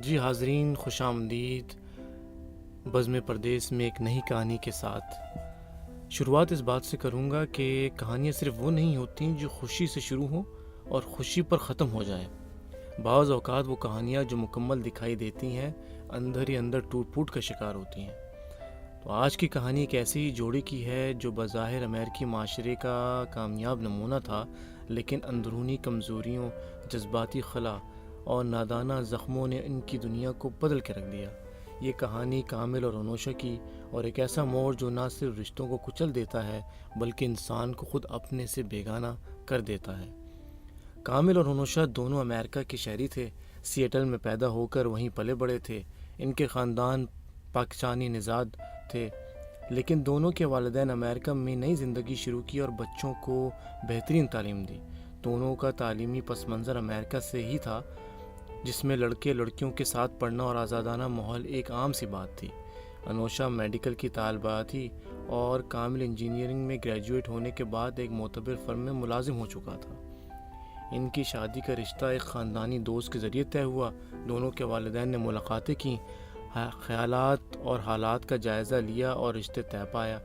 جی حاضرین، خوش آمدید بزم پردیس میں ایک نئی کہانی کے ساتھ۔ شروعات اس بات سے کروں گا کہ کہانیاں صرف وہ نہیں ہوتیں جو خوشی سے شروع ہوں اور خوشی پر ختم ہو جائیں۔ بعض اوقات وہ کہانیاں جو مکمل دکھائی دیتی ہیں اندر ہی اندر ٹوٹ پھوٹ کا شکار ہوتی ہیں۔ تو آج کی کہانی ایک ایسی جوڑی کی ہے جو بظاہر امریکی معاشرے کا کامیاب نمونہ تھا، لیکن اندرونی کمزوریوں، جذباتی خلا اور نادانہ زخموں نے ان کی دنیا کو بدل کے رکھ دیا۔ یہ کہانی کامل اور انوشا کی، اور ایک ایسا موڑ جو نہ صرف رشتوں کو کچل دیتا ہے بلکہ انسان کو خود اپنے سے بیگانہ کر دیتا ہے۔ کامل اور انوشا دونوں امریکہ کے شہری تھے، سیئٹل میں پیدا ہو کر وہیں پلے بڑے تھے۔ ان کے خاندان پاکستانی نژاد تھے، لیکن دونوں کے والدین امریکہ میں نئی زندگی شروع کی اور بچوں کو بہترین تعلیم دی۔ دونوں کا تعلیمی پس منظر امریکہ سے ہی تھا، جس میں لڑکے لڑکیوں کے ساتھ پڑھنا اور آزادانہ ماحول ایک عام سی بات تھی۔ انوشا میڈیکل کی طالبہ تھی اور کامل انجینئرنگ میں گریجویٹ ہونے کے بعد ایک معتبر فرم میں ملازم ہو چکا تھا۔ ان کی شادی کا رشتہ ایک خاندانی دوست کے ذریعے طے ہوا۔ دونوں کے والدین نے ملاقاتیں کیں، خیالات اور حالات کا جائزہ لیا اور رشتے طے پایا۔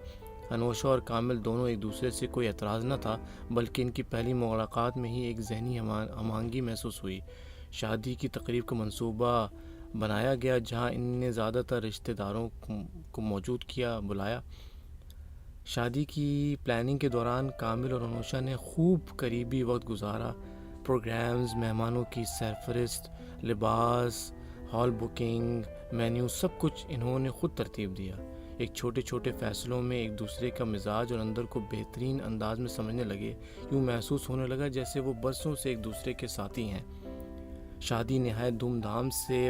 انوشا اور کامل دونوں ایک دوسرے سے کوئی اعتراض نہ تھا، بلکہ ان کی پہلی ملاقات میں ہی ایک ذہنی ہم آہنگی محسوس ہوئی۔ شادی کی تقریب کا منصوبہ بنایا گیا، جہاں ان نے زیادہ تر رشتہ داروں کو موجود بلایا۔ شادی کی پلاننگ کے دوران کامل اور انوشا نے خوب قریبی وقت گزارا۔ پروگرامز، مہمانوں کی سرفہرست، لباس، ہال بکنگ، مینیو، سب کچھ انہوں نے خود ترتیب دیا۔ ایک چھوٹے چھوٹے فیصلوں میں ایک دوسرے کا مزاج اور اندر کو بہترین انداز میں سمجھنے لگے۔ یوں محسوس ہونے لگا جیسے وہ برسوں سے ایک دوسرے کے ساتھی ہیں۔ شادی نہایت دھوم دھام سے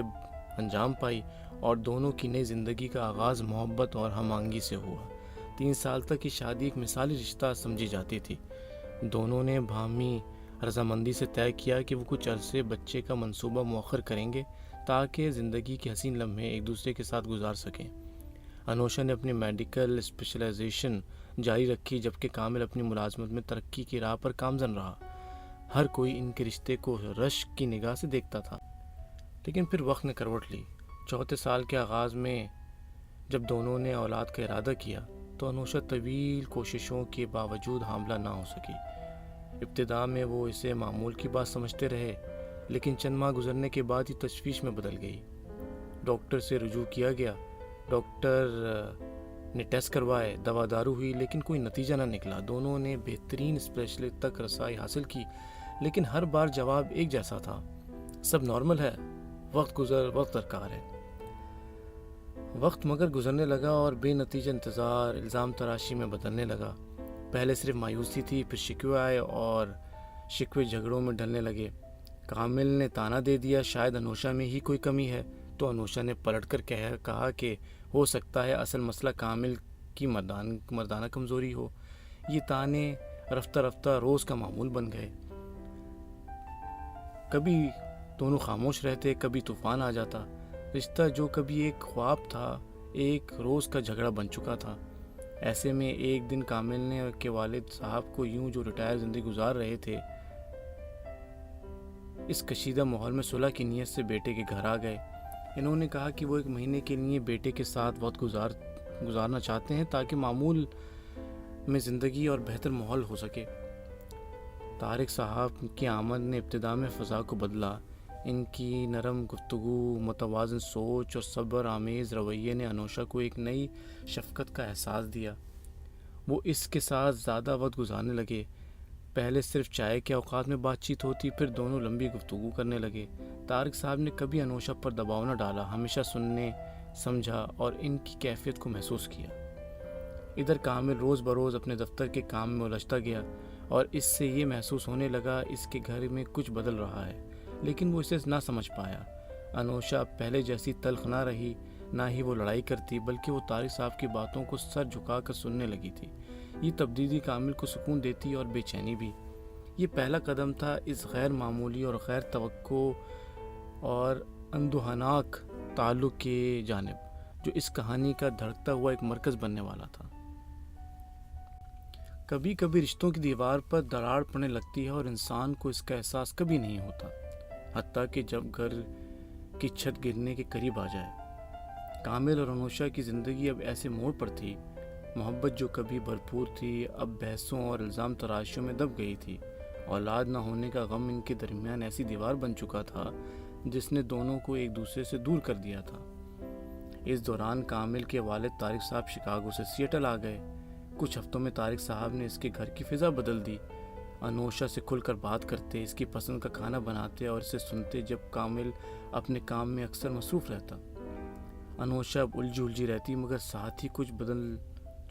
انجام پائی اور دونوں کی نئی زندگی کا آغاز محبت اور ہم آہنگی سے ہوا۔ 3 سال تک یہ شادی ایک مثالی رشتہ سمجھی جاتی تھی۔ دونوں نے باہمی رضامندی سے طے کیا کہ وہ کچھ عرصے بچے کا منصوبہ مؤخر کریں گے تاکہ زندگی کے حسین لمحے ایک دوسرے کے ساتھ گزار سکیں۔ انوشا نے اپنی میڈیکل اسپیشلائزیشن جاری رکھی، جبکہ کامل اپنی ملازمت میں ترقی کی راہ پر گامزن رہا۔ ہر کوئی ان کے رشتے کو رشک کی نگاہ سے دیکھتا تھا، لیکن پھر وقت نے کروٹ لی۔ 4 سال کے آغاز میں جب دونوں نے اولاد کا ارادہ کیا تو انوشا طویل کوششوں کے باوجود حاملہ نہ ہو سکی۔ ابتدا میں وہ اسے معمول کی بات سمجھتے رہے، لیکن چند ماہ گزرنے کے بعد یہ تشویش میں بدل گئی۔ ڈاکٹر سے رجوع کیا گیا، ڈاکٹر نے ٹیسٹ کروائے، دوا دارو ہوئی، لیکن کوئی نتیجہ نہ نکلا۔ دونوں نے بہترین اسپیشلسٹ تک رسائی حاصل کی، لیکن ہر بار جواب ایک جیسا تھا: سب نارمل ہے، وقت درکار ہے۔ وقت مگر گزرنے لگا اور بے نتیجہ انتظار الزام تراشی میں بدلنے لگا۔ پہلے صرف مایوسی تھی، پھر شکوے آئے اور شکوے جھگڑوں میں ڈھلنے لگے۔ کامل نے طعنہ دے دیا شاید انوشا میں ہی کوئی کمی ہے، تو انوشا نے پلٹ کر کہا کہ ہو سکتا ہے اصل مسئلہ کامل کی مردانہ کمزوری ہو۔ یہ طعنے رفتہ رفتہ روز کا معمول بن گئے۔ کبھی دونوں خاموش رہتے، کبھی طوفان آ جاتا۔ رشتہ جو کبھی ایک خواب تھا، ایک روز کا جھگڑا بن چکا تھا۔ ایسے میں ایک دن کامل نے کے والد صاحب کو یوں جو ریٹائر زندگی گزار رہے تھے، اس کشیدہ ماحول میں صلح کی نیت سے بیٹے کے گھر آ گئے۔ انہوں نے کہا کہ وہ 1 مہینے کے لیے بیٹے کے ساتھ وقت گزارنا چاہتے ہیں تاکہ معمول میں زندگی اور بہتر ماحول ہو سکے۔ طارق صاحب کی آمد نے ابتدا میں فضا کو بدلا۔ ان کی نرم گفتگو، متوازن سوچ اور صبر آمیز رویے نے انوشا کو ایک نئی شفقت کا احساس دیا۔ وہ اس کے ساتھ زیادہ وقت گزارنے لگے۔ پہلے صرف چائے کے اوقات میں بات چیت ہوتی، پھر دونوں لمبی گفتگو کرنے لگے۔ طارق صاحب نے کبھی انوشا پر دباؤ نہ ڈالا، ہمیشہ سننے، سمجھا اور ان کی کیفیت کو محسوس کیا۔ ادھر کامل روز بروز اپنے دفتر کے کام میں الجھتا گیا اور اس سے یہ محسوس ہونے لگا اس کے گھر میں کچھ بدل رہا ہے، لیکن وہ اسے نہ سمجھ پایا۔ انوشا پہلے جیسی تلخ نہ رہی، نہ ہی وہ لڑائی کرتی، بلکہ وہ طارق صاحب کی باتوں کو سر جھکا کر سننے لگی تھی۔ یہ تبدیلی کامل کو سکون دیتی اور بے چینی بھی۔ یہ پہلا قدم تھا اس غیر معمولی اور غیر توقع اور اندوہناک تعلق کی جانب، جو اس کہانی کا دھڑکتا ہوا ایک مرکز بننے والا تھا۔ کبھی کبھی رشتوں کی دیوار پر دراڑ پڑنے لگتی ہے اور انسان کو اس کا احساس کبھی نہیں ہوتا، حتیٰ کہ جب گھر کی چھت گرنے کے قریب آ جائے۔ کامل اور انوشا کی زندگی اب ایسے موڑ پر تھی، محبت جو کبھی بھرپور تھی اب بحثوں اور الزام تراشیوں میں دب گئی تھی۔ اولاد نہ ہونے کا غم ان کے درمیان ایسی دیوار بن چکا تھا جس نے دونوں کو ایک دوسرے سے دور کر دیا تھا۔ اس دوران کامل کے والد طارق صاحب شکاگو سے سیٹل آ گئے۔ کچھ ہفتوں میں طارق صاحب نے اس کے گھر کی فضا بدل دی۔ انوشا سے کھل کر بات کرتے، اس کی پسند کا کھانا بناتے اور اسے سنتے جب کامل اپنے کام میں اکثر مصروف رہتا۔ انوشا اب الجھی رہتی مگر ساتھ ہی کچھ بدل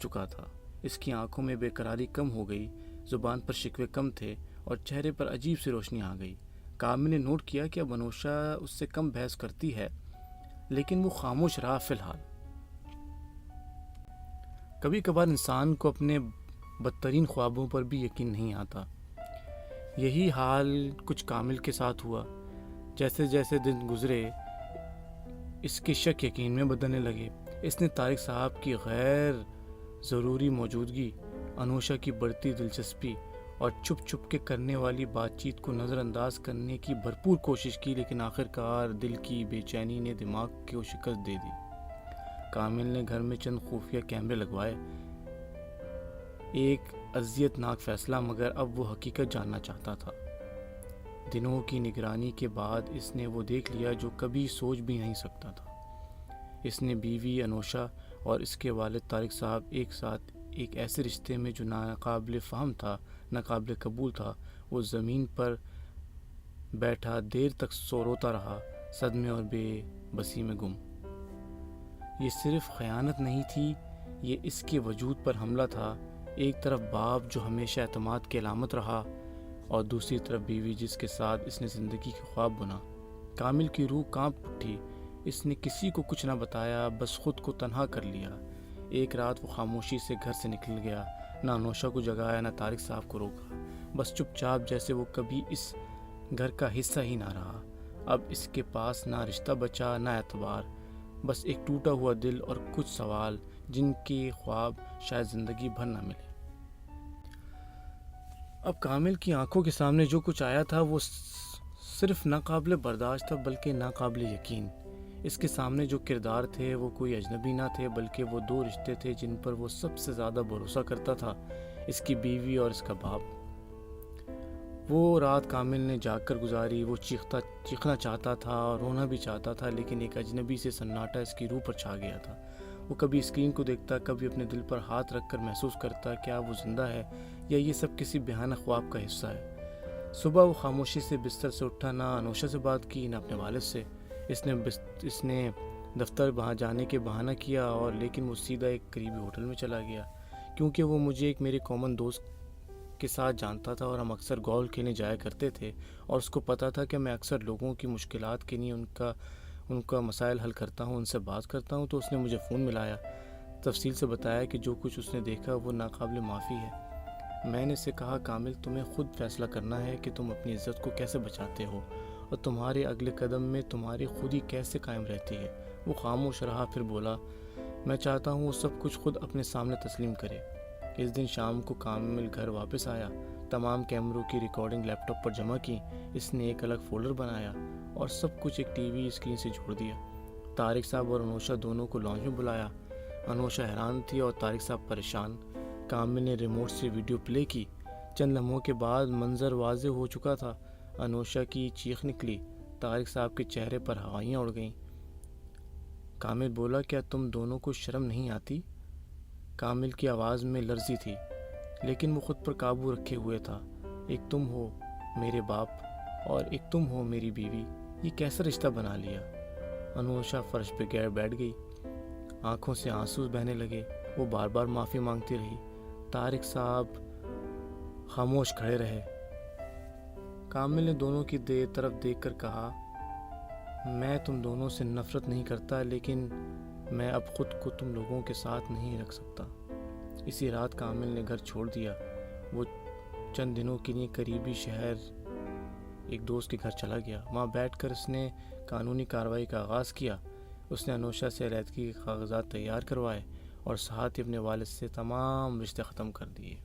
چکا تھا۔ اس کی آنکھوں میں بے قراری کم ہو گئی، زبان پر شکوے کم تھے اور چہرے پر عجیب سی روشنی آ گئی۔ کامل نے نوٹ کیا کہ اب انوشا اس سے کم بحث کرتی ہے، لیکن وہ خاموش رہا فی الحال۔ کبھی کبھار انسان کو اپنے بدترین خوابوں پر بھی یقین نہیں آتا۔ یہی حال کچھ کامل کے ساتھ ہوا۔ جیسے جیسے دن گزرے اس کے شک یقین میں بدلنے لگے۔ اس نے طارق صاحب کی غیر ضروری موجودگی، انوشا کی بڑھتی دلچسپی اور چھپ چھپ کے کرنے والی بات چیت کو نظر انداز کرنے کی بھرپور کوشش کی، لیکن آخرکار دل کی بے چینی نے دماغ کو شکست دے دی۔ کامل نے گھر میں چند خفیہ کیمرے لگوائے۔ ایک اذیت ناک فیصلہ، مگر اب وہ حقیقت جاننا چاہتا تھا۔ دنوں کی نگرانی کے بعد اس نے وہ دیکھ لیا جو کبھی سوچ بھی نہیں سکتا تھا۔ اس نے بیوی انوشا اور اس کے والد طارق صاحب ایک ساتھ ایک ایسے رشتے میں جو ناقابل فہم تھا، ناقابل قبول تھا۔ وہ زمین پر بیٹھا دیر تک روتا رہا، صدمے اور بے بسی میں گم۔ یہ صرف خیانت نہیں تھی، یہ اس کے وجود پر حملہ تھا۔ ایک طرف باپ جو ہمیشہ اعتماد کی علامت رہا اور دوسری طرف بیوی جس کے ساتھ اس نے زندگی کے خواب بنا۔ کامل کی روح کانپ اٹھی۔ اس نے کسی کو کچھ نہ بتایا، بس خود کو تنہا کر لیا۔ ایک رات وہ خاموشی سے گھر سے نکل گیا، نہ انوشا کو جگایا نہ طارق صاحب کو روکا، بس چپ چاپ جیسے وہ کبھی اس گھر کا حصہ ہی نہ رہا۔ اب اس کے پاس نہ رشتہ بچا نہ اعتبار، بس ایک ٹوٹا ہوا دل اور کچھ سوال جن کے خواب شاید زندگی بھر نہ ملے۔ اب کامل کی آنکھوں کے سامنے جو کچھ آیا تھا وہ صرف ناقابل برداشت تھا، بلکہ ناقابل یقین۔ اس کے سامنے جو کردار تھے وہ کوئی اجنبی نہ تھے، بلکہ وہ دو رشتے تھے جن پر وہ سب سے زیادہ بھروسہ کرتا تھا، اس کی بیوی اور اس کا باپ۔ وہ رات کامل نے جاگ کر گزاری۔ وہ چیخنا چاہتا تھا اور رونا بھی چاہتا تھا، لیکن ایک اجنبی سے سناٹا اس کی روح پر چھا گیا تھا۔ وہ کبھی اسکرین کو دیکھتا، کبھی اپنے دل پر ہاتھ رکھ کر محسوس کرتا کیا وہ زندہ ہے یا یہ سب کسی بھیانک خواب کا حصہ ہے۔ صبح وہ خاموشی سے بستر سے اٹھا، نہ انوشا سے بات کی نہ اپنے والد سے۔ اس نے دفتر وہاں جانے کے بہانہ کیا اور لیکن وہ سیدھا ایک قریبی ہوٹل میں چلا گیا، کیونکہ وہ مجھے ایک میرے کامن دوست کے ساتھ جانتا تھا اور ہم اکثر گولف کھیلنے جایا کرتے تھے، اور اس کو پتہ تھا کہ میں اکثر لوگوں کی مشکلات کے لیے ان کا مسائل حل کرتا ہوں، ان سے بات کرتا ہوں۔ تو اس نے مجھے فون ملایا، تفصیل سے بتایا کہ جو کچھ اس نے دیکھا وہ ناقابل معافی ہے۔ میں نے اسے کہا، کامل تمہیں خود فیصلہ کرنا ہے کہ تم اپنی عزت کو کیسے بچاتے ہو اور تمہارے اگلے قدم میں تمہاری خودی کیسے قائم رہتی ہے۔ وہ خاموش رہا، پھر بولا، میں چاہتا ہوں وہ سب کچھ خود اپنے سامنے تسلیم کرے۔ اس دن شام کو کامل گھر واپس آیا، تمام کیمروں کی ریکارڈنگ لیپ ٹاپ پر جمع کی۔ اس نے ایک الگ فولڈر بنایا اور سب کچھ ایک ٹی وی اسکرین سے جوڑ دیا۔ طارق صاحب اور انوشا دونوں کو لانچ میں بلایا۔ انوشا حیران تھی اور طارق صاحب پریشان۔ کامل نے ریموٹ سے ویڈیو پلے کی۔ چند لمحوں کے بعد منظر واضح ہو چکا تھا۔ انوشا کی چیخ نکلی، طارق صاحب کے چہرے پر ہوائیاں اڑ گئیں۔ کامل بولا، کیا تم دونوں کو شرم نہیں آتی؟ کامل کی آواز میں لرزی تھی، لیکن وہ خود پر قابو رکھے ہوئے تھا۔ ایک تم ہو میرے باپ اور ایک تم ہو میری بیوی، یہ کیسا رشتہ بنا لیا؟ انوشا فرش پہ گر بیٹھ گئی، آنکھوں سے آنسو بہنے لگے۔ وہ بار بار معافی مانگتی رہی۔ طارق صاحب خاموش کھڑے رہے۔ کامل نے دونوں کی طرف دیکھ کر کہا، میں تم دونوں سے نفرت نہیں کرتا، لیکن میں اب خود کو تم لوگوں کے ساتھ نہیں رکھ سکتا۔ اسی رات کامل نے گھر چھوڑ دیا۔ وہ چند دنوں کے لیے قریبی شہر ایک دوست کے گھر چلا گیا۔ وہاں بیٹھ کر اس نے قانونی کارروائی کا آغاز کیا۔ اس نے انوشا سے علیحدگی کے کاغذات تیار کروائے اور ساتھ ہی اپنے والد سے تمام رشتے ختم کر دیے۔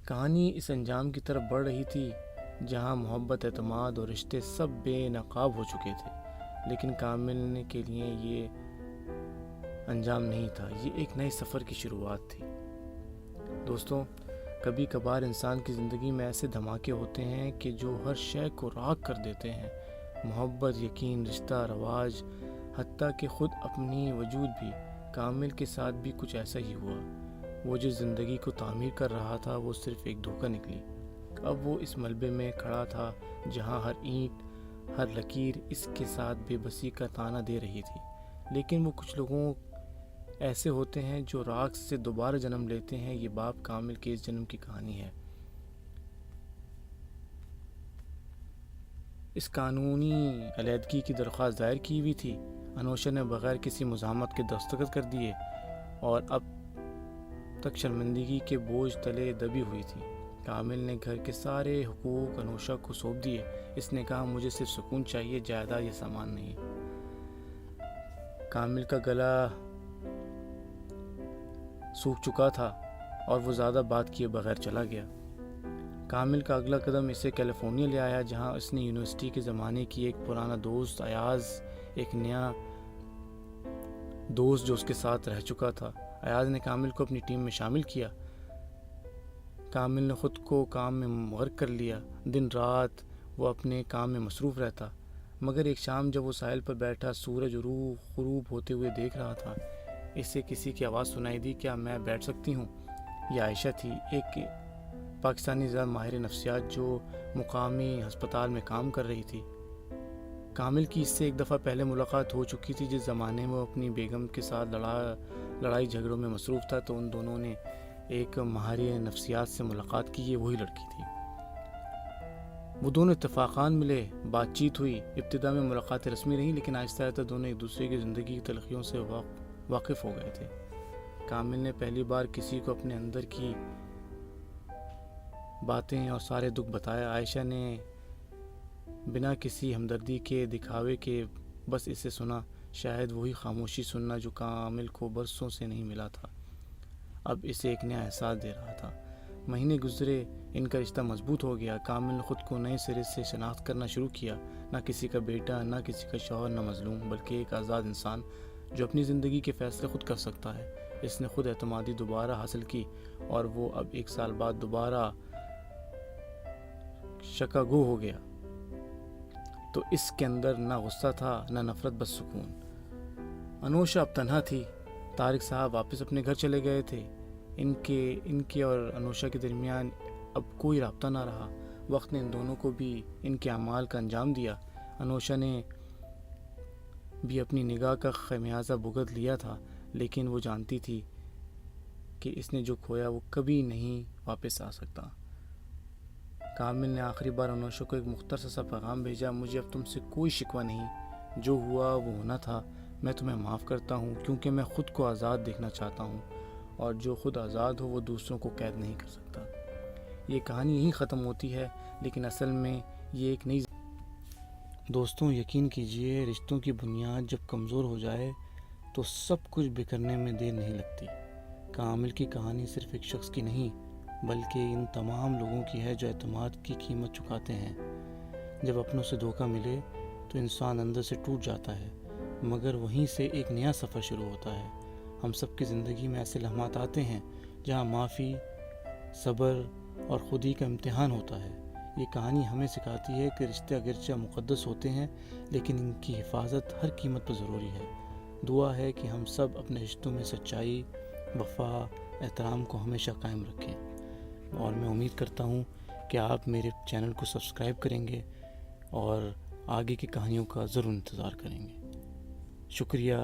کہانی اس انجام کی طرف بڑھ رہی تھی جہاں محبت، اعتماد اور رشتے سب بے نقاب ہو چکے تھے، لیکن کامل کے لیے یہ انجام نہیں تھا، یہ ایک نئے سفر کی شروعات تھی۔ دوستوں، کبھی کبھار انسان کی زندگی میں ایسے دھماکے ہوتے ہیں کہ جو ہر شے کو راغ کر دیتے ہیں، محبت، یقین، رشتہ، رواج، حتیٰ کہ خود اپنی وجود بھی۔ کامل کے ساتھ بھی کچھ ایسا ہی ہوا۔ وہ جس زندگی کو تعمیر کر رہا تھا وہ صرف ایک دھوکہ نکلی۔ اب وہ اس ملبے میں کھڑا تھا جہاں ہر اینٹ، ہر لکیر اس کے ساتھ بے بسی کا طعنہ دے رہی تھی۔ لیکن وہ کچھ لوگوں ایسے ہوتے ہیں جو راکھ سے دوبارہ جنم لیتے ہیں۔ یہ باپ کامل کے اس جنم کی کہانی ہے۔ اس قانونی علیحدگی کی درخواست دائر کی ہوئی تھی۔ انوشا نے بغیر کسی مزاحمت کے دستخط کر دیے اور اب تک شرمندگی کے بوجھ تلے دبی ہوئی تھی۔ کامل نے گھر کے سارے حقوق انوشا کو سونپ دیے۔ اس نے کہا، مجھے صرف سکون چاہیے، جائیداد یا سامان نہیں۔ کامل کا گلا سوکھ چکا تھا اور وہ زیادہ بات کیے بغیر چلا گیا۔ کامل کا اگلا قدم اسے کیلیفورنیا لے آیا، جہاں اس نے یونیورسٹی کے زمانے کی ایک پرانا دوست ایاز، ایک نیا دوست جو اس کے ساتھ رہ چکا تھا۔ ایاز نے کامل کو اپنی ٹیم میں شامل کیا۔ کامل نے خود کو کام میں غرق کر لیا۔ دن رات وہ اپنے کام میں مصروف رہتا، مگر ایک شام جب وہ ساحل پر بیٹھا سورج غروب ہوتے ہوئے دیکھ رہا تھا، اسے کسی کی آواز سنائی دی، کیا میں بیٹھ سکتی ہوں؟ یہ عائشہ تھی، ایک پاکستانی زاد ماہر نفسیات جو مقامی ہسپتال میں کام کر رہی تھی۔ کامل کی اس سے ایک دفعہ پہلے ملاقات ہو چکی تھی۔ جس زمانے میں وہ اپنی بیگم کے ساتھ لڑائی جھگڑوں میں مصروف تھا، تو ان دونوں نے ایک ماہر نفسیات سے ملاقات کی۔ یہ وہی لڑکی تھی۔ وہ دونوں اتفاقاً ملے، بات چیت ہوئی۔ ابتدا میں ملاقات رسمی رہی، لیکن آہستہ آہستہ دونوں ایک دوسرے کی زندگی کی تلخیوں سے واقف ہو گئے تھے۔ کامل نے پہلی بار کسی کو اپنے اندر کی باتیں اور سارے دکھ بتایا۔ عائشہ نے بنا کسی ہمدردی کے، دکھاوے کے بس اسے سنا، شاید وہی خاموشی سننا جو کامل کو برسوں سے نہیں ملا تھا، اب اسے ایک نیا احساس دے رہا تھا۔ مہینے گزرے، ان کا رشتہ مضبوط ہو گیا۔ کامل نے خود کو نئے سرے سے شناخت کرنا شروع کیا، نہ کسی کا بیٹا، نہ کسی کا شوہر، نہ مظلوم، بلکہ ایک آزاد انسان جو اپنی زندگی کے فیصلے خود کر سکتا ہے۔ اس نے خود اعتمادی دوبارہ حاصل کی اور وہ اب 1 سال بعد دوبارہ شکاگو ہو گیا، تو اس کے اندر نہ غصہ تھا، نہ نفرت، بس سکون۔ انوشا اب تنہا تھی۔ طارق صاحب واپس اپنے گھر چلے گئے تھے۔ ان کے اور انوشا کے درمیان اب کوئی رابطہ نہ رہا۔ وقت نے ان دونوں کو بھی ان کے اعمال کا انجام دیا۔ انوشا نے بھی اپنی نگاہ کا خمیازہ بھگت لیا تھا، لیکن وہ جانتی تھی کہ اس نے جو کھویا وہ کبھی نہیں واپس آ سکتا۔ کامل نے آخری بار انوشا کو ایک مختصر سا پیغام بھیجا، مجھے اب تم سے کوئی شکوہ نہیں، جو ہوا وہ ہونا تھا، میں تمہیں معاف کرتا ہوں، کیونکہ میں خود کو آزاد دیکھنا چاہتا ہوں، اور جو خود آزاد ہو وہ دوسروں کو قید نہیں کر سکتا۔ یہ کہانی یہیں ختم ہوتی ہے، لیکن اصل میں یہ ایک نئی دوستوں، یقین کیجئے، رشتوں کی بنیاد جب کمزور ہو جائے تو سب کچھ بکھرنے میں دیر نہیں لگتی۔ کامل کی کہانی صرف ایک شخص کی نہیں، بلکہ ان تمام لوگوں کی ہے جو اعتماد کی قیمت چکاتے ہیں۔ جب اپنوں سے دھوکہ ملے تو انسان اندر سے ٹوٹ جاتا ہے، مگر وہیں سے ایک نیا سفر شروع ہوتا ہے۔ ہم سب کی زندگی میں ایسے لمحات آتے ہیں جہاں معافی، صبر اور خودی کا امتحان ہوتا ہے۔ یہ کہانی ہمیں سکھاتی ہے کہ رشتے اگرچہ مقدس ہوتے ہیں، لیکن ان کی حفاظت ہر قیمت پر ضروری ہے۔ دعا ہے کہ ہم سب اپنے رشتوں میں سچائی، وفا، احترام کو ہمیشہ قائم رکھیں، اور میں امید کرتا ہوں کہ آپ میرے چینل کو سبسکرائب کریں گے اور آگے کی کہانیوں کا ضرور انتظار کریں گے۔ شکریہ۔